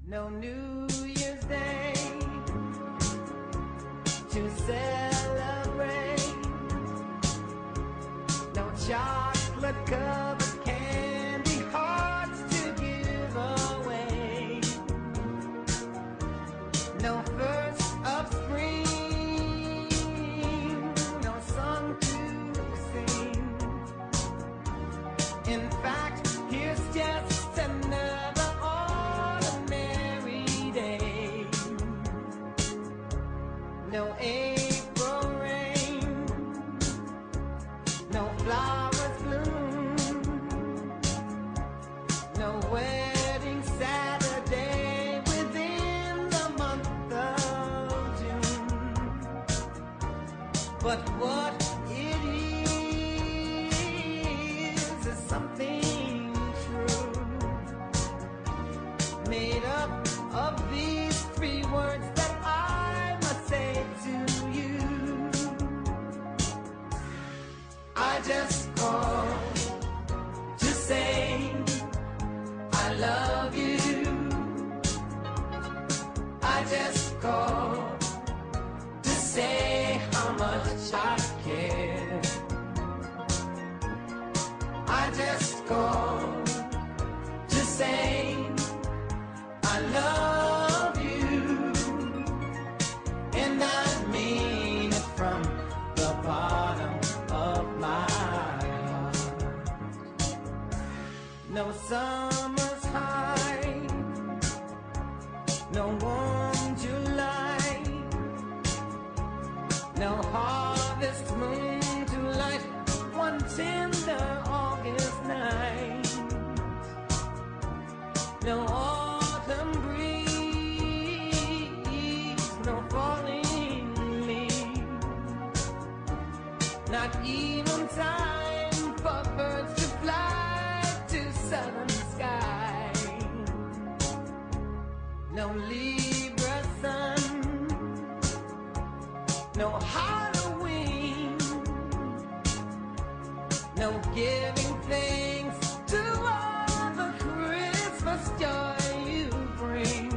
No New Year's Day to celebrate. No chocolate covered candy hearts to give away. No first of spring, no song to sing. In fact, here's just another ordinary day. No April rain, no flowers bloom, no wedding Saturday within the month of June. But what it is something true, made up of these three words that I must say to you. I just called to say I love you. I just called to say how much I care. I just called to say I love you, and I mean it from the bottom of my heart. No summer's high, no warm July, no harvest moon to light one tender August night. No autumn breeze, no falling leaves, not even time for birds to fly to southern sky. No Libra sun, no Halloween, no giving thanks to all the Christmas joy you bring.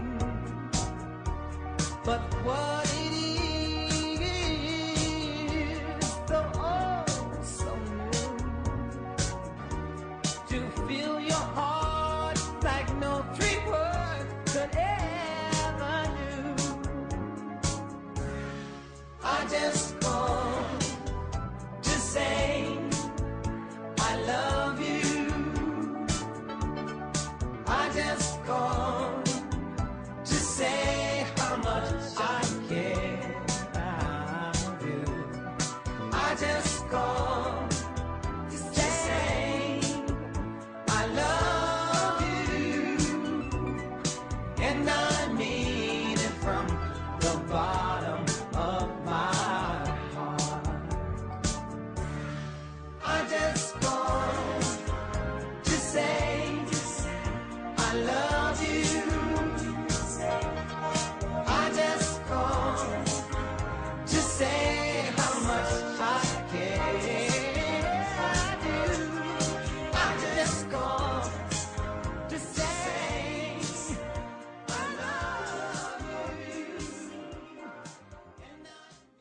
But what